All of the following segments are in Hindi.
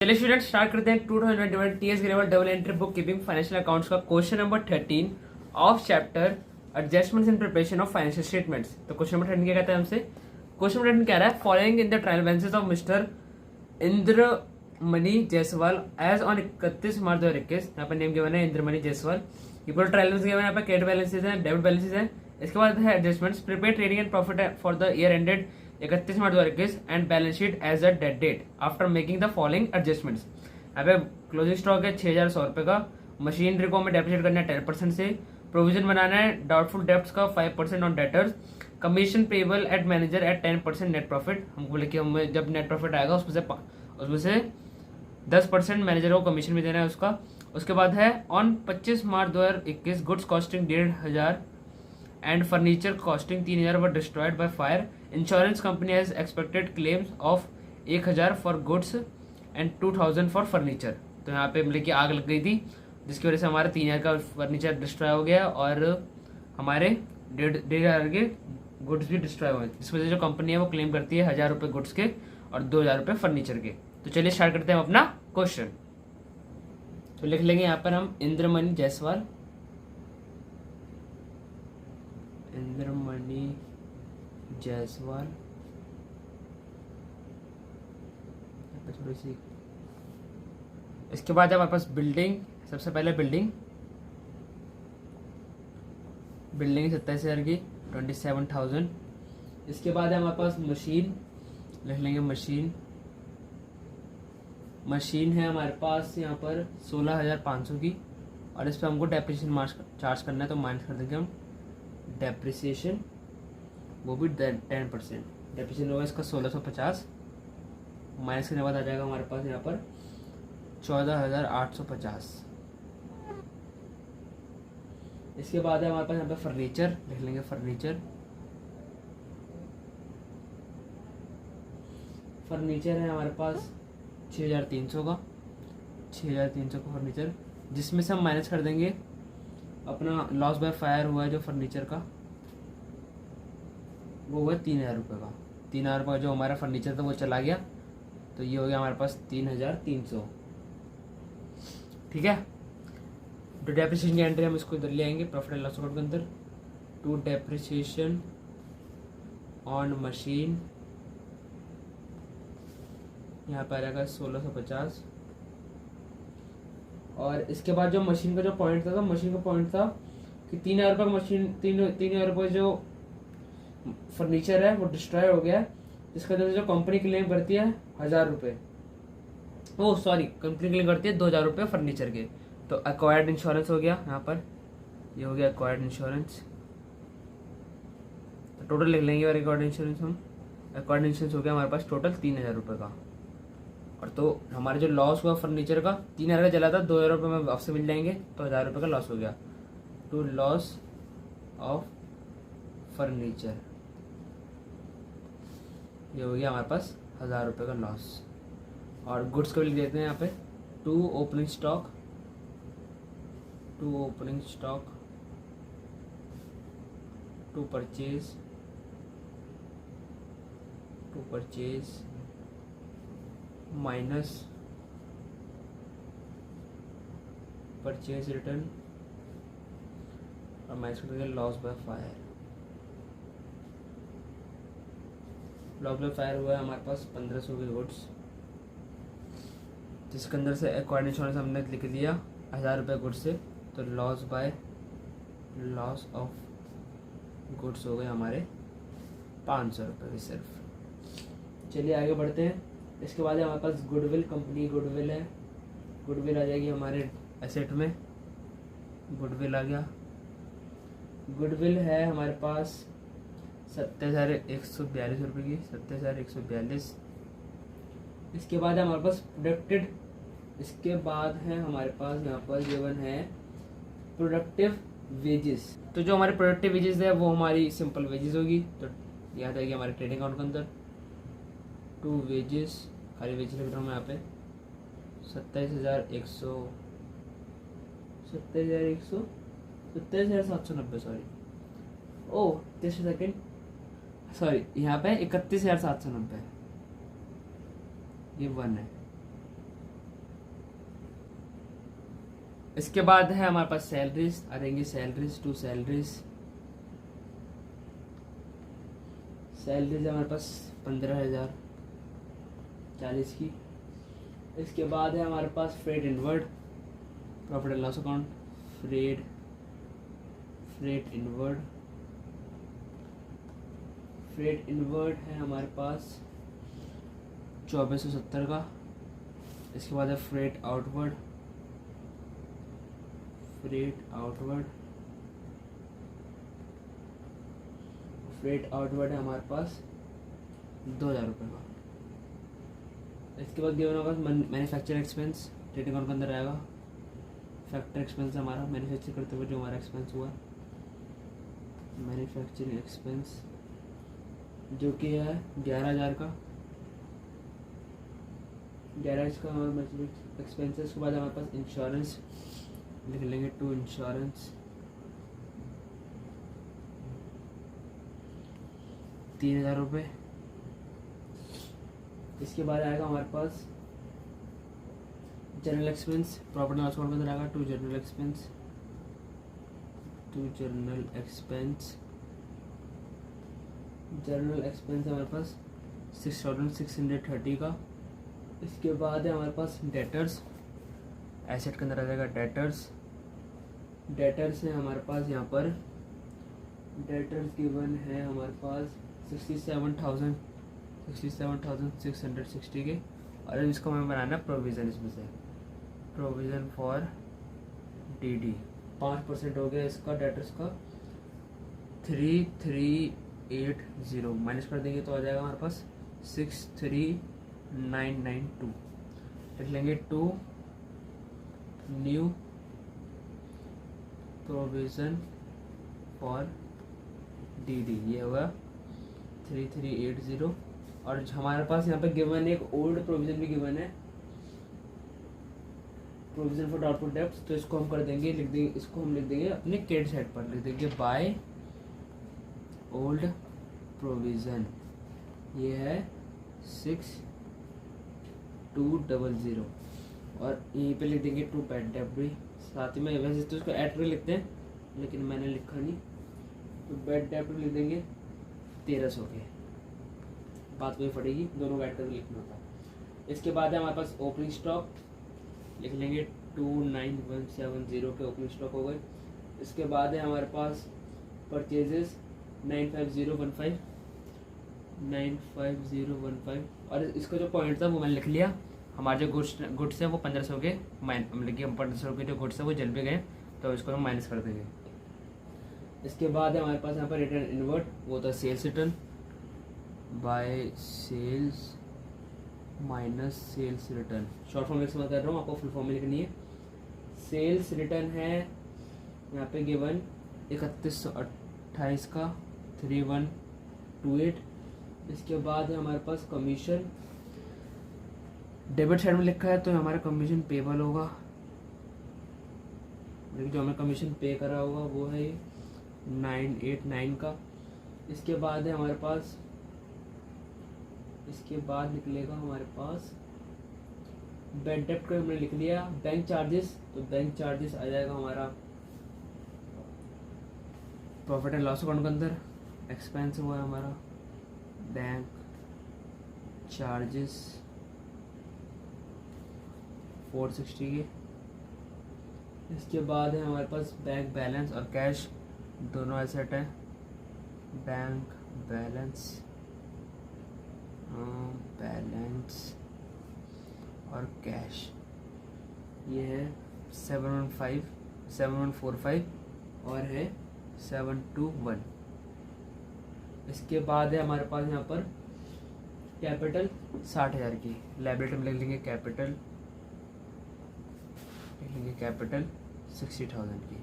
चलिए स्टूडेंट स्टार्ट करते हैं 2021 TS Grewal double entry book keeping financial accounts का question number 13 of chapter adjustments in preparation of financial statements. तो क्वेश्चन नंबर 13 क्या कहता है हमसे? क्वेश्चन नंबर 13 कह रहा है following in the trial balances of Mister Indramani Jaiswal as on 31 March 2021। यहाँ पर नेम गिवन है इंद्रमणि जायसवाल। ये पूरा ट्रायल बैलेंस गिवन है, यहाँ पर क्रेडिट बैलेंसेस हैं, डेबिट बैलेंसेस हैं। इसके बाद है adjustments, prepare trading and profit for the year ended 31 March 2021 and balance sheet as a date date after making the following adjustments. यहाँ पे क्लोजिंग स्टॉक है 6100 रुपए का, मशीनरी को हमें डेप्रिसिएट करना है 10% से, प्रोविजन बनाना है डाउटफुल डेब्ट्स का 5% on debtors, commission payable eight manager eight 10% net profit. हमको बोले कि हमें जब नेट प्रॉफिट आएगा उसमें से 10% मैनेजर को कमीशन भी देना है उसका। उसके बाद है on 25 March 2021 goods costing 1500 and furniture costing 3000 were destroyed by fire. Insurance company has expected claims of 1000 for goods and 2000 for furniture. तो यहाँ पे मतलब कि आग लग गई थी जिसकी वजह से हमारा 3000 का फर्नीचर डिस्ट्रॉय हो गया और हमारे 1500 के गुड्स भी डिस्ट्रॉय हुए। इस वजह से जो कंपनी है वो क्लेम करती है 1000 रुपये गुड्स के और 2000 रुपये फर्नीचर के। तो चलिए स्टार्ट करते हैं अपना क्वेश्चन। तो लिख लेंगे यहाँ पर हम इंद्रमणि जायसवाल, इंद्रमणि जायसवाल थोड़ी सी। इसके बाद हमारे पास बिल्डिंग, सबसे पहले बिल्डिंग 27,000 की 27,000। इसके बाद है हमारे पास मशीन, लिख लेंगे मशीन है हमारे पास यहाँ पर 16,500 की और इस पर हमको डेप्रिसिएशन चार्ज करना है तो माइनस कर देंगे हम डेप्रिसिएशन, वो भी 10%। डेप्रिसिएशन होगा इसका 1650, माइनस करने के बाद आ जाएगा हमारे पास यहाँ पर 14,850। इसके बाद है हमारे पास यहाँ पे फर्नीचर, लिख लेंगे फर्नीचर है हमारे पास 6,300 का, 6,300 का फर्नीचर, जिसमें से हम माइनस कर देंगे अपना लॉस बाय फायर हुआ है जो फर्नीचर का, वो हुआ 3,000 रुपये का। 3,000 रुपये जो हमारा फर्नीचर था वो चला गया, तो ये हो गया हमारे पास 3,300। ठीक है। तो डेप्रिसिएशन की एंट्री हम इसको इधर ले आएंगे प्रॉफिट एंड लॉस अकाउंट के अंदर। टू डेप्रिसिएशन ऑन मशीन, यहाँ पर आ जाएगा 1650। और इसके बाद जो मशीन का जो पॉइंट था, मशीन का पॉइंट था कि 3,000 रुपये का मशीन, 3,000 रुपये जो फर्नीचर है वो डिस्ट्रॉय हो गया है, जिसका जो कंपनी क्लेम करती है 1000 रुपये, कंपनी क्लेम करती है 2,000 रुपये फर्नीचर के। तो एक्वायर्ड इंश्योरेंस हो गया यहाँ पर, ये हो गया एक्वायर्ड इंश्योरेंस। तो टोटल लिख लेंगे और एक्वायर्ड इंश्योरेंस हम, एक्वायर्ड इंश्योरेंस हो गया हमारे पास टोटल 3,000 रुपये का। और तो हमारा जो लॉस हुआ फर्नीचर का 3,000 का चला था, 2,000 रुपये में आपसे मिल जाएंगे, तो 1000 रुपये का लॉस हो गया। टू लॉस ऑफ फर्नीचर, ये हो गया हमारे पास 1000 रुपये का लॉस। और गुड्स को लिख देते हैं यहाँ पे to opening stock, to purchase minus purchase return और माइनस कर देंगे loss by fire. Loss by fire हुआ है हमारे पास 1500 के गुड्स, जिसके अंदर से एक्वायर्ड इंश्योरेंस हमने लिख दिया 1000 रुपये गुड्स से, तो लॉस ऑफ गुड्स हो गए हमारे 500 रुपये की सिर्फ। चलिए आगे बढ़ते हैं। इसके बाद हमारे पास गुडविल, कंपनी गुडविल है, गुडविल आ जाएगी हमारे एसेट में, गुडविल आ गया। गुडविल है हमारे पास 27,142 रुपये की, 27,142। इसके बाद है हमारे पास प्रोडक्टेड, इसके बाद है हमारे पास यहाँ पर गिवन है प्रोडक्टिव वेजेस। तो जो हमारे प्रोडक्टिव वेजेस है वो हमारी सिंपल वेजेस होगी, तो याद आएगी हमारे ट्रेडिंग अकाउंट के अंदर। टू वेजेस, खाली वेजेस लिख रहा हूँ मैं यहाँ पे 27,790, सॉरी यहाँ पे 31,790, ये 1 है इसके बाद है हमारे पास सैलरीज आ जाएंगी, सैलरीज टू सैलरीज। सैलरीज है हमारे पास 15,040 की। इसके बाद है हमारे पास freight inward, profit and loss account, freight inward. Freight inward है हमारे पास 2470 का। इसके बाद है फ्रेट आउटवर्ड, फ्रेट आउटवर्ड है हमारे पास 2,000 रुपये का। इसके बाद गिवन होगा मैन्युफैक्चरिंग एक्सपेंस, ट्रेडिंग अकाउंट के अंदर आएगा। फैक्टर एक्सपेंस हमारा मैन्युफैक्चर करते हुए जो हमारा एक्सपेंस हुआ, मैन्युफैक्चरिंग एक्सपेंस जो कि है 11,000 का। 11,000 का हमारा मैन्युफैक्चरिंग एक्सपेंस है। उसके बाद हमारे पास इंश्योरेंस लिख लेंगे, टू इंश्योरेंस 3,000 रुपये। इसके बाद आएगा हमारे पास general expense, profit and loss account के अंदर आएगा to general expense, general expense है हमारे पास 6,630 का। इसके बाद है हमारे पास डेटर्स, एसेट के अंदर आ जाएगा डेटर्स है हमारे पास यहाँ पर। डेटर्स गिवन है हमारे पास 67,660 के। और इसको हमें बनाना है प्रोविज़न, इसमें से प्रोविज़न फॉर DD 5% हो गया इसका, डेटर्स का 3380 माइनस कर देंगे तो आ जाएगा हमारे पास 63,992। लिख लेंगे to new provision for DD, ये होगा 3380। और हमारे पास यहाँ पे गिवन एक ओल्ड प्रोविज़न भी गिवन है, प्रोविज़न फॉर डाउटफुल डेब्ट्स। तो इसको हम कर देंगे, लिख देंगे, इसको हम लिख देंगे अपने क्रेडिट साइड पर, लिख देंगे बाय ओल्ड प्रोविज़न। ये है 6200। और यहीं पे लिख देंगे टू बैड डेब्ट भी साथ ही में। वैसे तो इसको ऐड कर लिखते हैं लेकिन मैंने लिखा नहीं, तो बैड डेब्ट लिख देंगे 1300 के। बात वही पड़ेगी, दोनों ऐड करके लिखना होता है। इसके बाद है हमारे पास ओपनिंग स्टॉक, लिख लेंगे 29,170 के ओपनिंग स्टॉक हो गए। इसके बाद है हमारे पास परचेजेस 95015। और इसका जो पॉइंट था वो मैंने लिख लिया। हमारे जो गुड्स है वो 1500 के मतलब कि 1500 के जो गुड्स है वो जल भी गए, तो इसको हम माइनस कर देंगे। इसके बाद है हमारे पास यहाँ पर रिटर्न इनवर्ट, वो था sales return by sales minus sales return. Short form में इस्तेमाल कर रहा हूँ, आपको फुल फॉर्म में लिखनी है। सेल्स रिटर्न है यहाँ पे गिवन 3128 का 3128। इसके बाद है हमारे पास कमीशन, डेबिट साइड में लिखा है तो हमारा कमीशन पेबल होगा, लेकिन जो हमें कमीशन पे करा होगा वो है 989 का। इसके बाद है हमारे पास, इसके बाद निकलेगा हमारे पास बैंक डेब्ट का हमने लिख लिया। बैंक चार्जेस, तो बैंक चार्जेस आ जाएगा हमारा प्रॉफिट एंड लॉस अकाउंट के अंदर। एक्सपेंस हुआ है हमारा बैंक चार्जेस 460 के। इसके बाद है हमारे पास बैंक बैलेंस और कैश, दोनों एसेट है। बैंक बैलेंस और कैश, ये है 7145 और है 721। इसके बाद है हमारे पास यहाँ पर कैपिटल 60,000 की। लायबिलिटी में लिख लेंगे कैपिटल 60,000 की।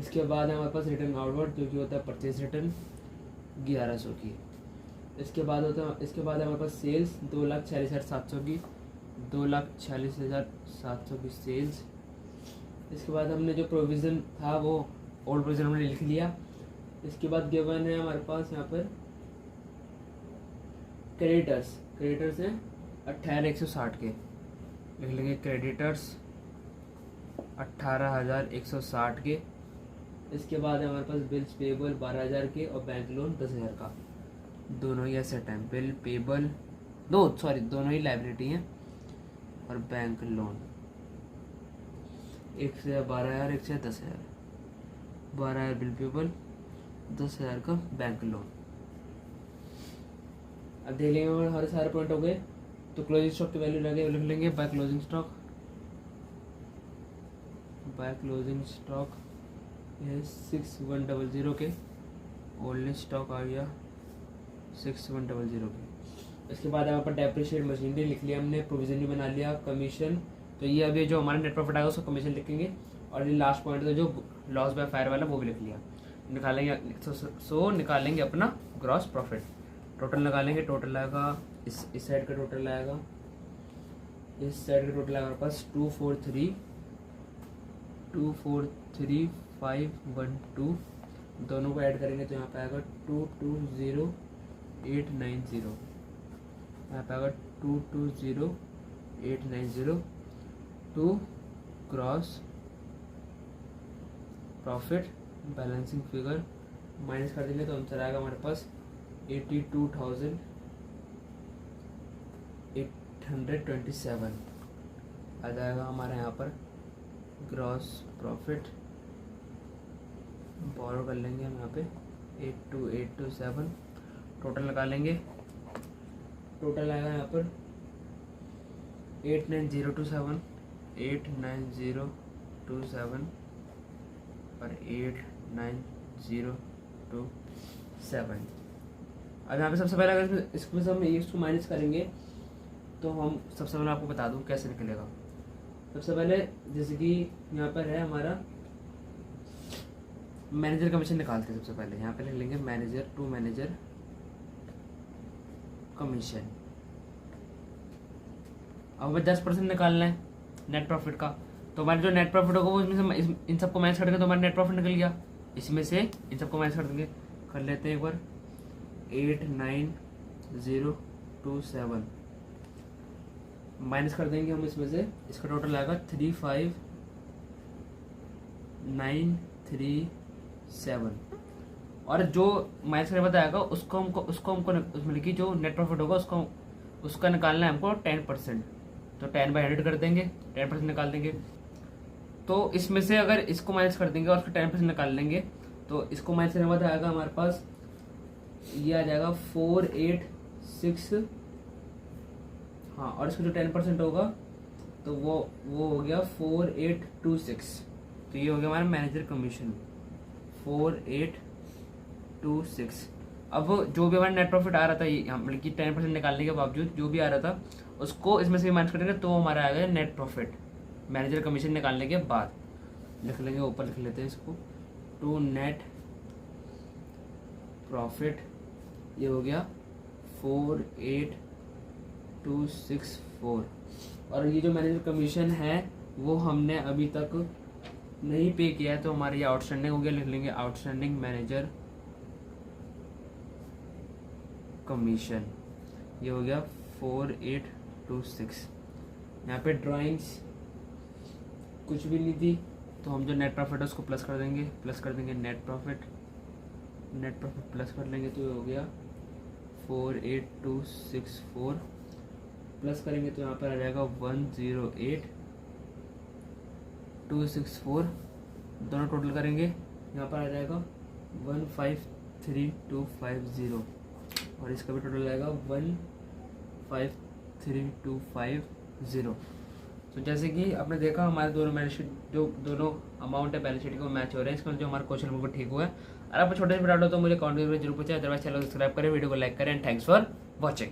इसके बाद है हमारे पास रिटर्न आउटवर्ड, जो कि होता है परचेज रिटर्न 1100 की। इसके बाद है हमारे पास सेल्स 2,46,700 की, 2,46,700 की सेल्स। इसके बाद हमने जो प्रोविज़न था वो ओल्ड प्रोविज़न हमने लिख लिया। इसके बाद गिवन है हमारे पास यहाँ पर क्रेडिटर्स हैं 18,160 के, लिख लेंगे क्रेडिटर्स 18,160 के। इसके बाद है हमारे पास बिल्स पेबल 12,000 के और बैंक लोन 10,000 का। दोनों ही एसेट हैं, बिल पेबल दोनों ही लाइबिलिटी हैं और बैंक लोन। एक से 12,000, एक से 10,000। 12,000 बिल पेबल, 10,000 का बैंक लोन। अब देख लेंगे हमारे सारे पॉइंट हो गए। तो क्लोजिंग स्टॉक की वैल्यू लिख लेंगे by closing stock. By closing stock ये 6100 के। ओल्ड स्टॉक आ गया 6100 के। इसके बाद यहाँ पर डेप्रिशिएट मशीनरी लिख लिया हमने, प्रोविजन भी बना लिया, कमीशन। तो ये अभी जो हमारा नेट प्रॉफिट आएगा उसको कमीशन लिखेंगे। और ये लास्ट पॉइंट तो जो लॉस बाय फायर वाला वो भी लिख लिया। निकालेंगे निकालेंगे अपना ग्रॉस प्रॉफिट। टोटल निकालेंगे, टोटल आएगा इस साइड का टोटल आएगा, इस साइड का टोटल आएगा हमारे पास 243,512। दोनों को ऐड करेंगे तो यहाँ पे आएगा 220,890। यहाँ पे आएगा 220,890 to gross profit balancing figure minus कर देंगे तो आंसर आएगा हमारे पास 82,827 आ जाएगा हमारे यहाँ पर ग्रॉस प्रॉफिट। बोरो कर लेंगे हम यहाँ पे 82,827। टोटल निकालेंगे, टोटल आएगा यहाँ पर 89027 और 89027। अब यहाँ पे सबसे पहले अगर इसमें से हम इसको माइनस करेंगे तो हम सबसे पहले आपको बता दूँ कैसे निकलेगा। सबसे पहले जैसे कि यहाँ पर है हमारा मैनेजर कमीशन निकालते हैं। सबसे पहले यहाँ पे लिख लेंगे मैनेजर टू मैनेजर कमीशन। अब हमें 10% निकालना है नेट प्रॉफिट का। तो हमारा जो नेट प्रॉफिट होगा वो इसमें से इन सबको माइनस कर देंगे तो हमारा नेट प्रॉफिट निकल गया। इसमें से इन सबको माइनस कर देंगे, कर लेते हैं एक बार 89027 माइनस कर देंगे हम इसमें से। इसका टोटल आएगा 35,937। और जो माइनस करने बताएगा उसको हमको उसमें की जो नेट प्रॉफिट होगा उसका निकालना है हमको 10%। तो 10/100 कर देंगे, 10% निकाल देंगे। तो इसमें से अगर इसको माइनस कर देंगे और उसका 10% निकाल लेंगे तो इसको माइनस करने बाद आएगा हमारे पास ये आ जाएगा 486। हाँ, और इसका जो 10% होगा तो वो हो गया 4826। तो ये हो गया हमारा मैनेजर कमीशन 4826। अब जो भी हमारा नेट प्रॉफिट आ रहा था मतलब कि 10% निकालने के बावजूद जो भी आ रहा था उसको इसमें से माइनस करेंगे तो हमारा आएगा नेट प्रॉफिट मैनेजर कमीशन निकालने के बाद। लिख लेंगे, ऊपर लिख लेते हैं इसको टू नेट प्रॉफिट। ये हो गया 48264। और ये जो मैनेजर कमीशन है वो हमने अभी तक नहीं पे किया है तो हमारे ये आउटस्टैंडिंग हो गया। लिख लेंगे आउटस्टैंडिंग मैनेजर कमीशन। ये हो गया 4826। यहाँ पे ड्राइंग्स कुछ भी नहीं थी तो हम जो नेट प्रॉफिट है उसको प्लस कर देंगे, नेट प्रॉफिट प्लस कर लेंगे तो ये हो गया 48264। प्लस करेंगे तो यहाँ पर आ जाएगा 108264। दोनों टोटल करेंगे यहाँ पर आ जाएगा 153250 और इसका भी टोटल आएगा 153250। तो जैसे कि आपने देखा हमारे दोनों बैलेंस शीट जो दोनों अमाउंट है बैलेंस शीट के वो मैच हो रहे हैं। इसका जो हमारा क्वेश्चन बिल्कुल ठीक हुआ है। अगर आपको छोटे से डाउट हो तो मुझे कमेंट में जरूर पूछे। अदरवाइज चैनल को सब्सक्राइब करें, वीडियो को लाइक करें एंड थैंक्स फॉर वॉचिंग।